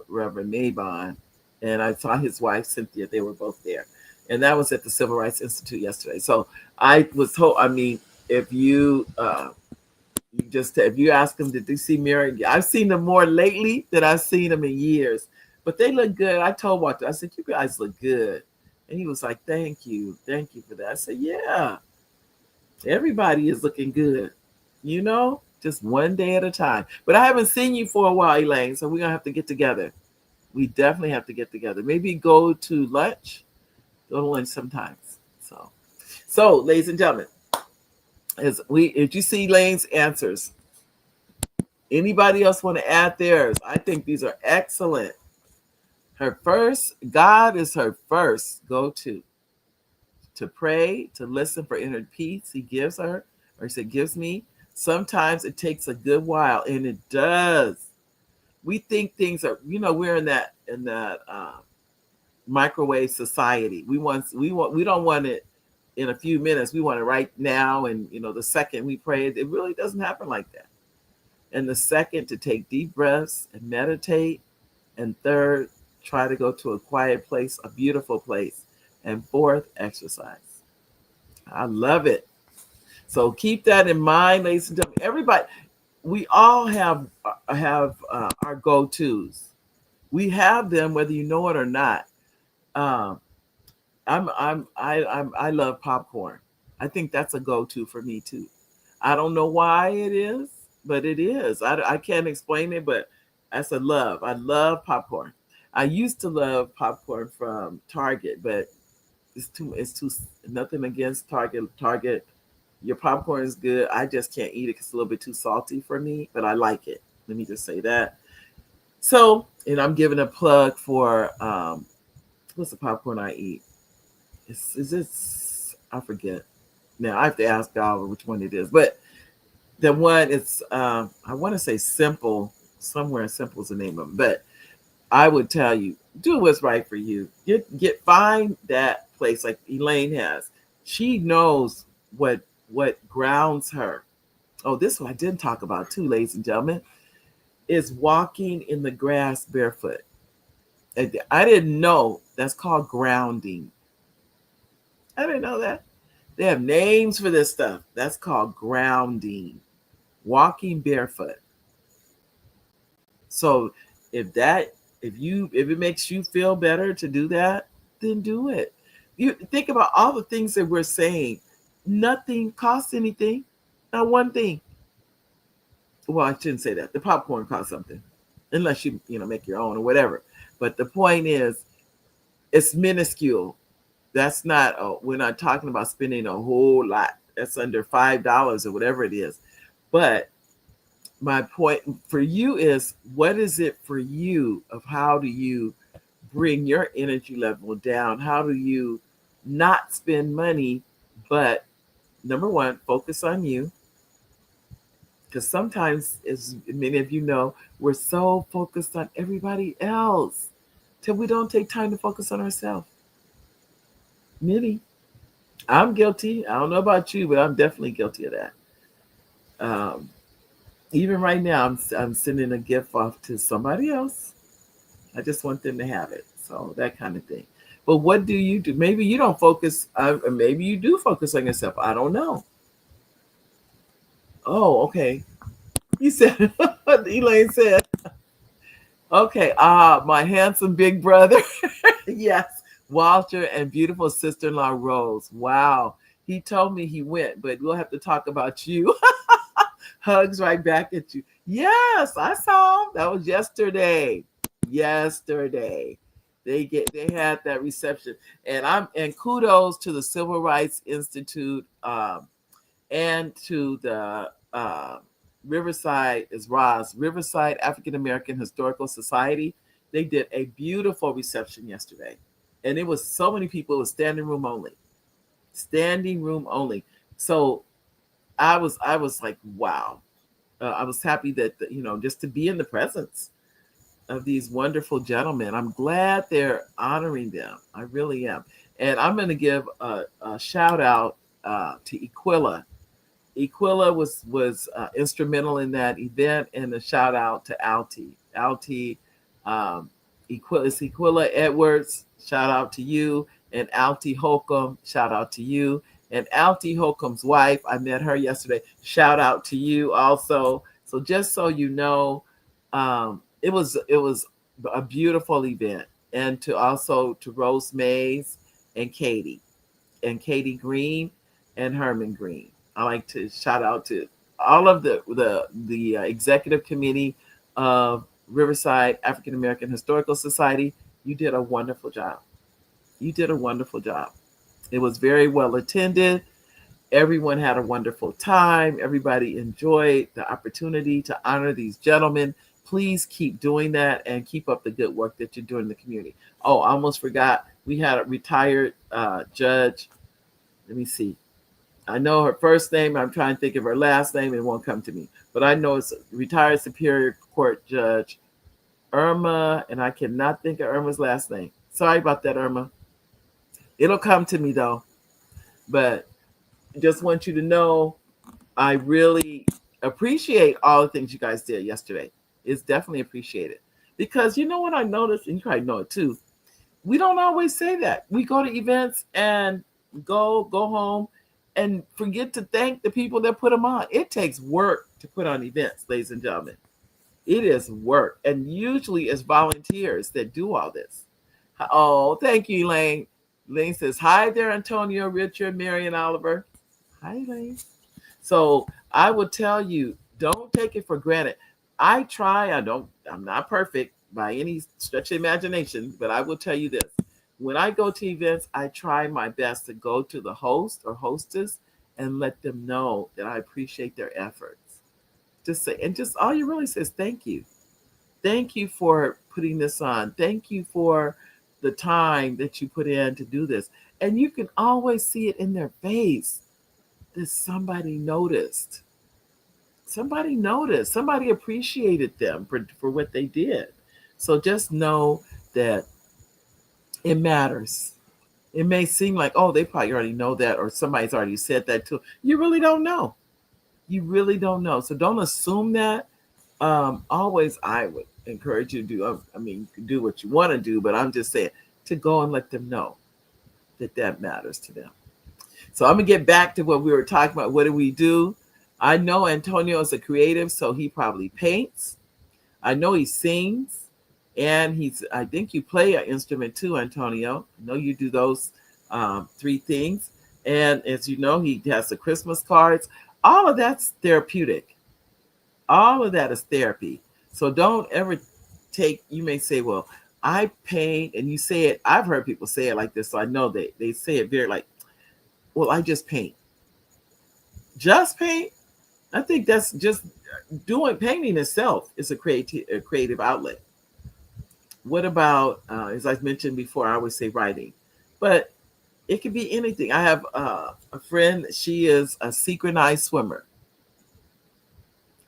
Reverend Mabon, and I saw his wife Cynthia. They were both there, and that was at the Civil Rights Institute yesterday. So I was told. I mean, if you ask them, did they see Mary? I've seen them more lately than I've seen them in years, but they look good. I told Walter, I said, you guys look good. And he was like, thank you for that. I said, yeah, everybody is looking good, just one day at a time. But I haven't seen you for a while, Elaine, so we're going to have to get together. We definitely have to get together. Maybe go to lunch sometimes. So ladies and gentlemen, if you see Lane's answers, anybody else want to add theirs? I think these are excellent. God is her first go-to pray, to listen for inner peace he gives her, or he said, gives me. Sometimes it takes a good while, and it does. We think things are, we're in that microwave society. We don't want it in a few minutes. We want it right now, and the second we pray, it really doesn't happen like that. And the second, to take deep breaths and meditate, and third, try to go to a quiet place, a beautiful place, and fourth, exercise. I love it. So keep that in mind, ladies and gentlemen. Everybody, we all have our go-tos. We have them whether you know it or not. Um, I love popcorn. I think that's a go-to for me too. I don't know why it is, but it is. I can't explain it, but that's a love. I love popcorn. I used to love popcorn from Target, but it's too nothing against Target. Target, your popcorn is good. I just can't eat it because it's a little bit too salty for me, but I like it. Let me just say that. So, and I'm giving a plug for what's the popcorn I eat? Is this, I forget. Now I have to ask God which one it is. But the one it's I want to say Simple, somewhere Simple is the name of it. But I would tell you, do what's right for you. Find that place like Elaine has. She knows what grounds her. Oh, this one I didn't talk about too, ladies and gentlemen, is walking in the grass barefoot. I didn't know that's called grounding. I didn't know that. They have names for this stuff. That's called grounding. Walking barefoot. So if it makes you feel better to do that, then do it. You think about all the things that we're saying. Nothing costs anything. Not one thing. Well, I shouldn't say that. The popcorn costs something, unless you make your own or whatever. But the point is, it's minuscule. That's not. We're not talking about spending a whole lot. That's under $5 or whatever it is. But my point for you is, what is it for you? Of how do you bring your energy level down? How do you not spend money, but number one, focus on you? Because sometimes, as many of you know, we're so focused on everybody else till we don't take time to focus on ourselves. Many. I'm guilty. I don't know about you, but I'm definitely guilty of that. Even right now, I'm sending a gift off to somebody else. I just want them to have it. So that kind of thing. But what do you do? Maybe you don't focus. Maybe you do focus on yourself. I don't know. Oh, okay. You said, Elaine said, okay. My handsome big brother. Yes. Walter and beautiful sister-in-law Rose. Wow. He told me he went, but we'll have to talk about you. Hugs right back at you. Yes, I saw him. That was yesterday. Yesterday. They had that reception. And kudos to the Civil Rights Institute and to the Riverside African American Historical Society. They did a beautiful reception yesterday. And it was so many people. It was standing room only. Standing room only. So I was like, wow. I was happy that, just to be in the presence of these wonderful gentlemen. I'm glad they're honoring them. I really am. And I'm going to give a shout out to Equilla. Equilla was instrumental in that event, and a shout out to Alti. Alti, Equilla Edwards, shout out to you. And Alti Holcomb, shout out to you. And Alti Holcomb's wife, I met her yesterday. Shout out to you also. So just so you know, it was a beautiful event. And to Rose Mays and Katie Green and Herman Green. I like to shout out to all of the executive committee of Riverside African American Historical Society. You did a wonderful job. You did a wonderful job. It was very well attended. Everyone had a wonderful time. Everybody enjoyed the opportunity to honor these gentlemen, please keep doing that and keep up the good work that you're doing in the community. Oh, I almost forgot. We had a retired judge. Let me see. I know her first name. I'm trying to think of her last name. It won't come to me. But I know it's retired Superior Court Judge Irma, and I cannot think of Irma's last name. Sorry about that, Irma. It'll come to me though. But just want you to know I really appreciate all the things you guys did yesterday. It's definitely appreciated. Because you know what I noticed, and you probably know it too, we don't always say that. We go to events and go home and forget to thank the people that put them on. It takes work to put on events, ladies and gentlemen. It is work. And usually it's volunteers that do all this. Oh, thank you, Elaine. Elaine says, hi there, Antonio, Richard, Mary, and Oliver. Hi, Elaine. So I will tell you, don't take it for granted. I'm not perfect by any stretch of imagination, but I will tell you this. When I go to events, I try my best to go to the host or hostess and let them know that I appreciate their efforts. Just all you really say is thank you. Thank you for putting this on. Thank you for the time that you put in to do this. And you can always see it in their face that somebody noticed. Somebody noticed. Somebody appreciated them for what they did. So just know that it matters. It may seem like, oh, they probably already know that, or somebody's already said that too. You really don't know. You really don't know. So don't assume that. Always, I would encourage you to do. I mean, you can do what you want to do, but I'm just saying to go and let them know that matters to them. So I'm gonna get back to what we were talking about. What do we do? I know Antonio is a creative, so he probably paints. I know he sings, and I think you play an instrument too, Antonio. I know you do those three things. And as you know, he has the Christmas cards. All of that's therapeutic. All of that is therapy. So don't ever you may say, well, I paint, and you say it, I've heard people say it like this, so I know they say it very like, well, I just paint. Just paint? I think that's just painting itself is a creative outlet. What about, as I mentioned before, I always say writing, but it could be anything. I have a friend, she is a synchronized swimmer.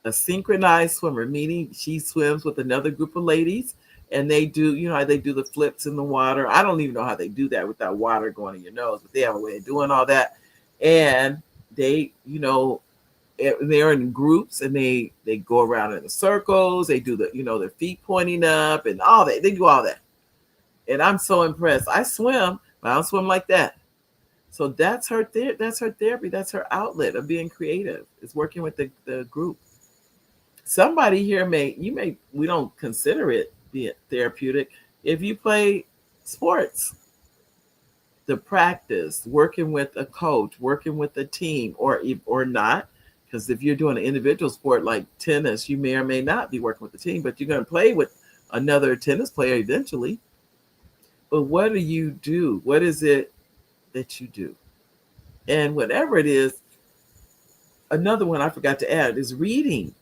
A synchronized swimmer, meaning she swims with another group of ladies, and they do, how they do the flips in the water. I don't even know how they do that without water going in your nose, but they have a way of doing all that. And they, they're in groups, and they go around in the circles. They do the, their feet pointing up and all that. They do all that. And I'm so impressed. I swim, but I don't swim like that. So that's her therapy. That's her outlet of being creative. Is working with the group. Somebody here we don't consider it being therapeutic. If you play sports, the practice, working with a coach, working with a team, or not, because if you're doing an individual sport like tennis, you may or may not be working with the team, but you're going to play with another tennis player eventually. But what do you do? What is it that you do? And whatever it is, another one I forgot to add is reading.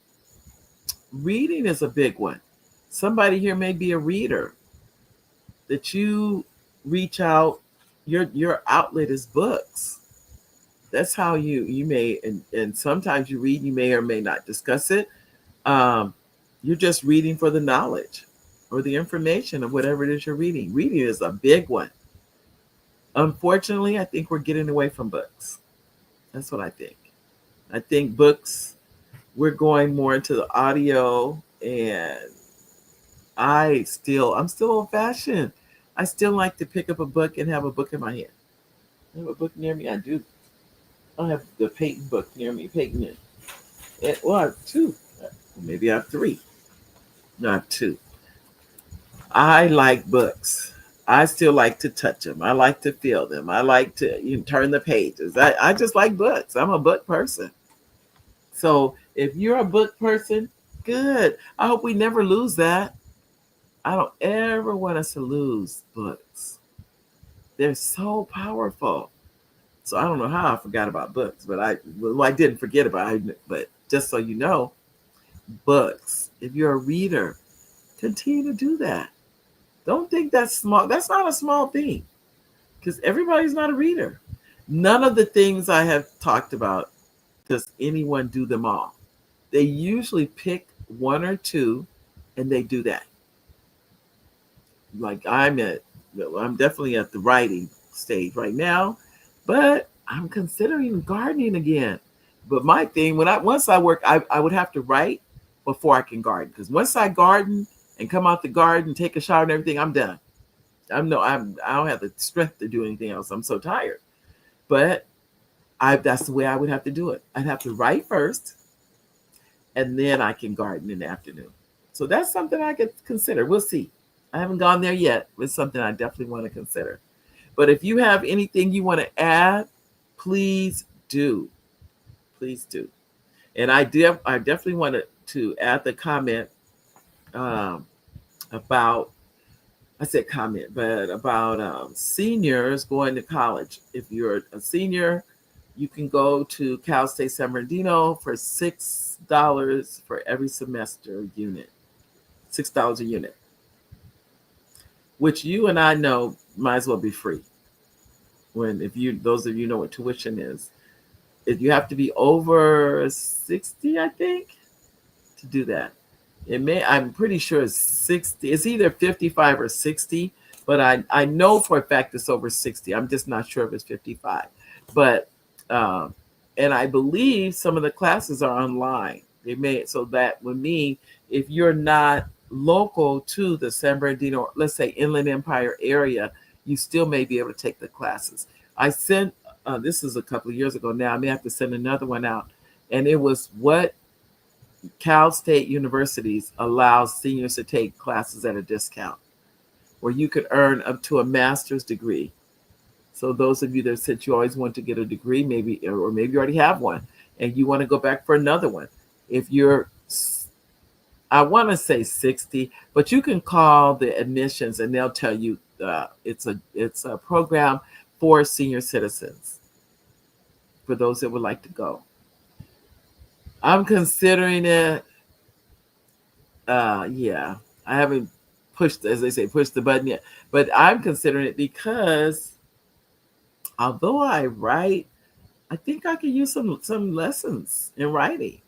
Reading is a big one. Somebody here may be a reader, that you reach out. Your outlet is books. That's how you may, and sometimes you read, you may or may not discuss it. You're just reading for the knowledge or the information of whatever it is you're reading. Reading is a big one. Unfortunately, I think we're getting away from books. That's what I think. I think books, we're going more into the audio, and I'm still old fashioned. I still like to pick up a book and have a book in my hand. I have a book near me. I do. I have the Peyton book near me. Peyton it. Well, I have two. Maybe I have three. No, I have two. I like books. I still like to touch them. I like to feel them. I like to turn the pages. I just like books. I'm a book person. So if you're a book person, good. I hope we never lose that. I don't ever want us to lose books. They're so powerful. So I don't know how I forgot about books, but I didn't forget about it. But just so you know, books. If you're a reader, continue to do that. Don't think that's small. That's not a small thing because everybody's not a reader. None of the things I have talked about does anyone do them all. They usually pick one or two and they do that. Like I'm definitely at the writing stage right now, but I'm considering gardening again. But my thing, once I work, I would have to write before I can garden. Because once I garden and come out the garden, take a shower and everything, I'm done. I don't have the strength to do anything else. I'm so tired. But that's the way I would have to do it. I'd have to write first, and then I can garden in the afternoon. So that's something I could consider. We'll see. I haven't gone there yet. It's something I definitely want to consider. But if you have anything you want to add, please do. Please do. And I definitely wanted to add the comment about, I said comment, but about seniors going to college. If you're a senior, you can go to Cal State San Bernardino for $6 for every semester unit. $6 a unit, which you and I know might as well be free. Those of you know what tuition is, if you have to be over 60, I think, to do that. I'm pretty sure it's 60. It's either 55 or 60, but I know for a fact it's over 60. I'm just not sure if it's 55. But and I believe some of the classes are online. So that would mean if you're not local to the San Bernardino, let's say Inland Empire area, you still may be able to take the classes. I sent, this is a couple of years ago now, I may have to send another one out. And it was what Cal State universities allows seniors to take classes at a discount, where you could earn up to a master's degree. So those of you that said you always want to get a degree, maybe you already have one, and you want to go back for another one. If you're, I want to say 60, but you can call the admissions and they'll tell you it's a program for senior citizens, for those that would like to go. I'm considering it. Yeah, I haven't pushed, as they say, pushed the button yet, but I'm considering it because although I write, I think I could use some lessons in writing.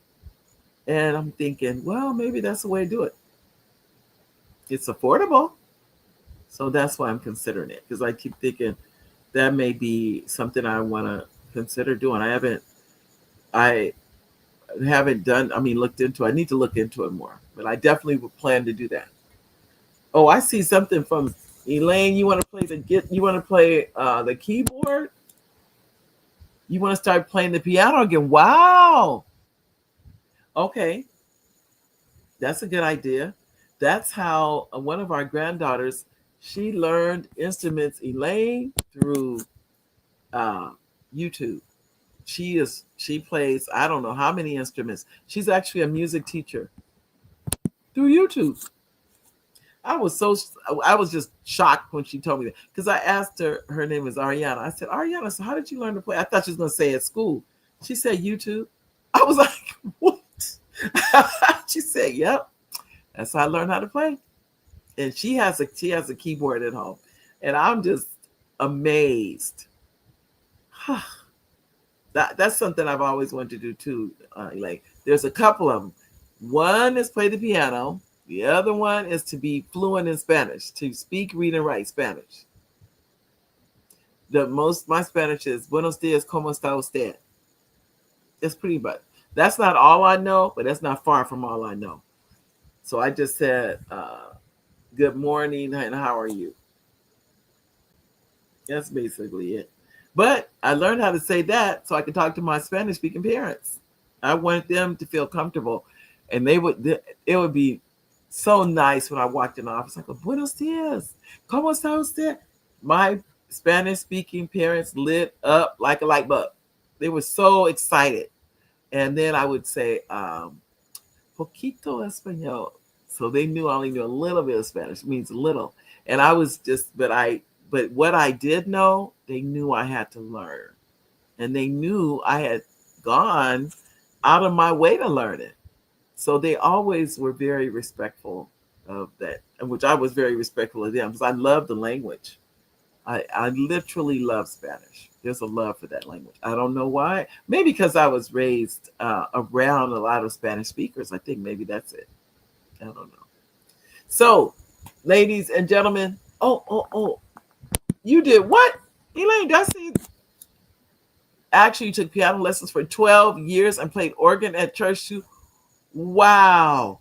And I'm thinking, well, maybe that's the way to do it. It's affordable. So that's why I'm considering it, because I keep thinking that may be something I want to consider doing. I haven't done, looked into it. I need to look into it more, but I definitely would plan to do that. Oh, I see something from Elaine. You want to play the keyboard? You want to start playing the piano again? Wow. Okay. That's a good idea. That's how one of our granddaughters, she learned instruments, Elaine, through YouTube. She plays, I don't know how many instruments. She's actually a music teacher through YouTube. I was just shocked when she told me that, because I asked her name is Ariana. I said, Ariana, so how did you learn to play? I thought she was going to say at school. She said YouTube. I was like, what? She said, yep. That's how I learned how to play. And she has a keyboard at home. And I'm just amazed. That's something I've always wanted to do too. Like, there's a couple of them. One is play the piano. The other one is to be fluent in Spanish, to speak, read, and write Spanish. My Spanish is Buenos dias, ¿cómo está usted? That's pretty much. That's not all I know, but that's not far from all I know. So I just said, good morning, and how are you? That's basically it. But I learned how to say that so I could talk to my Spanish-speaking parents. I wanted them to feel comfortable, and it would be so nice when I walked in the office. I go, Buenos dias, ¿cómo está usted? My Spanish-speaking parents lit up like a light bulb. They were so excited. And then I would say, poquito español. So they knew I only knew a little bit of Spanish. It means little. And I was just, but what I did know, they knew I had to learn. And they knew I had gone out of my way to learn it. So they always were very respectful of that, and which I was very respectful of them because I love the language. I literally love Spanish. There's a love for that language. I don't know why. Maybe because I was raised around a lot of Spanish speakers. I think maybe that's it. I don't know. So, ladies and gentlemen, oh, you did what? Elaine, did I see? Actually, you took piano lessons for 12 years and played organ at church too. Wow.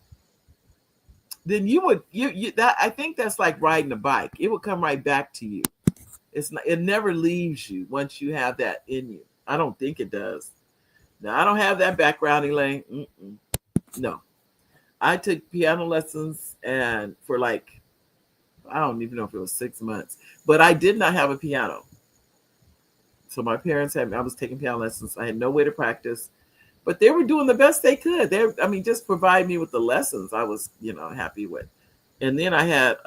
Then you would you that I think that's like riding a bike. It would come right back to you. It's not, it never leaves you once you have that in you. I don't think it does. Now I don't have that background, Elaine. No, I took piano lessons and for like I don't even know if it was 6 months, but I did not have a piano. So my parents had me. I was taking piano lessons. I had no way to practice, but they were doing the best they could. I mean, just provide me with the lessons. I was, happy with. And then I had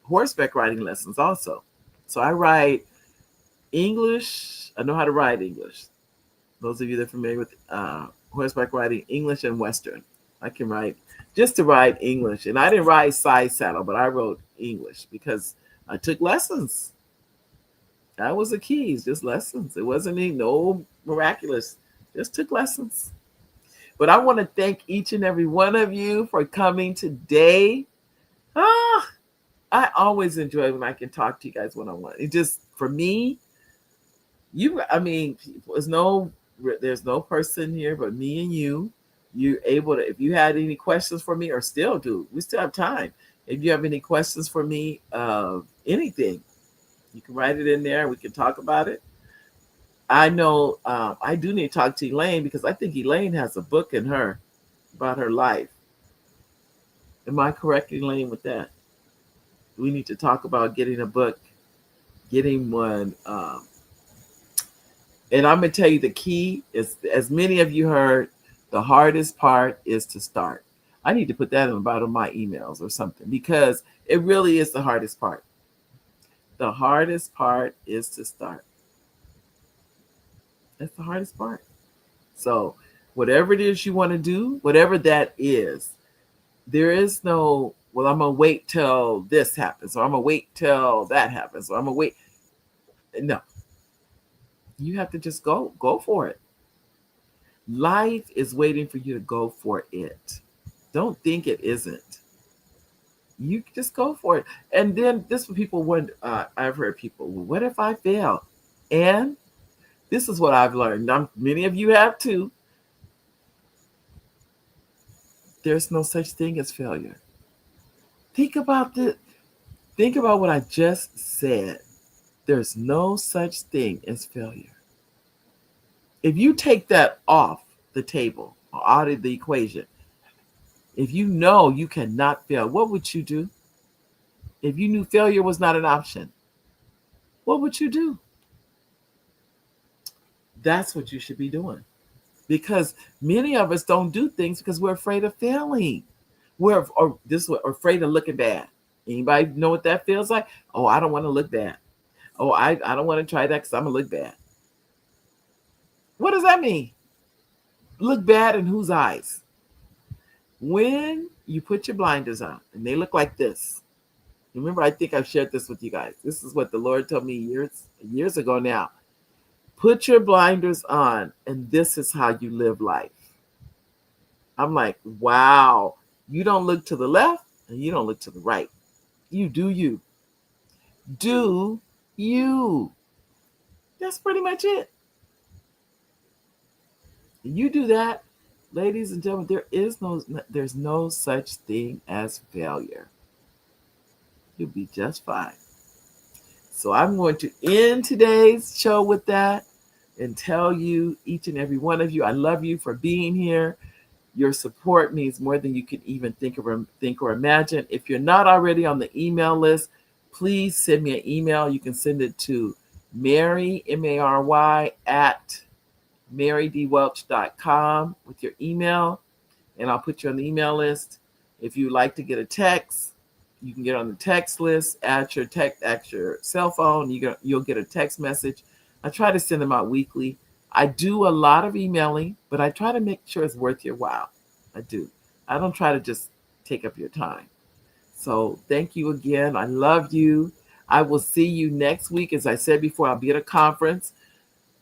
horseback riding lessons also. So I ride English. I know how to ride English. Those of you that are familiar with horseback riding, English and Western. I can ride just to ride English. And I didn't ride side saddle, but I rode English because I took lessons. That was the keys, just lessons. It wasn't no miraculous. Just took lessons. But I want to thank each and every one of you for coming today. I always enjoy when I can talk to you guys one-on-one. It just, for me, there's no person here but me and you. You're able to, if you had any questions for me, or still do, we still have time. If you have any questions for me of anything, you can write it in there. We can talk about it. I know I do need to talk to Elaine because I think Elaine has a book in her about her life. Am I correct, Elaine, with that? We need to talk about getting a book, getting one. And I'm going to tell you the key is, as many of you heard, the hardest part is to start. I need to put that in the bottom of my emails or something because it really is the hardest part. The hardest part is to start. That's the hardest part. So whatever it is you want to do, whatever that is, there is no, well, I'm going to wait till this happens, or I'm going to wait till that happens, or I'm going to wait. No. You have to just go for it. Life is waiting for you to go for it. Don't think it isn't. You just go for it. And then this is what people wonder. I've heard people, well, what if I fail? And this is what I've learned. Many of you have too. There's no such thing as failure. Think about what I just said. There's no such thing as failure. If you take that off the table, or out of the equation, if you know you cannot fail, what would you do? If you knew failure was not an option, what would you do? That's what you should be doing. Because many of us don't do things because we're afraid of failing. We're afraid of looking bad. Anybody know what that feels like? Oh, I don't want to look bad. Oh, I don't want to try that because I'm going to look bad. What does that mean? Look bad in whose eyes? When you put your blinders on and they look like this. Remember, I think I've shared this with you guys. This is what the Lord told me years ago now. Put your blinders on and this is how you live life. I'm like, wow. You don't look to the left and you don't look to the right. You do you. Do you. That's pretty much it. You do that, ladies and gentlemen, there's no such thing as failure. You'll be just fine. So I'm going to end today's show with that and tell you, each and every one of you, I love you for being here. Your support means more than you can even think or imagine. If you're not already on the email list, please send me an email. You can send it to Mary, Mary, at marydwelch.com with your email, and I'll put you on the email list. If you like to get a text, you can get on the text list. At your cell phone, you'll get a text message. I try to send them out weekly. I do a lot of emailing, but I try to make sure it's worth your while. I do. I don't try to just take up your time. So thank you again. I love you. I will see you next week. As I said before, I'll be at a conference,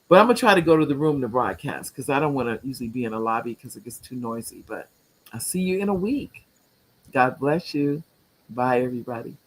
but I'm going to try to go to the room to broadcast because I don't want to usually be in a lobby because it gets too noisy. But I'll see you in a week. God bless you. Bye, everybody.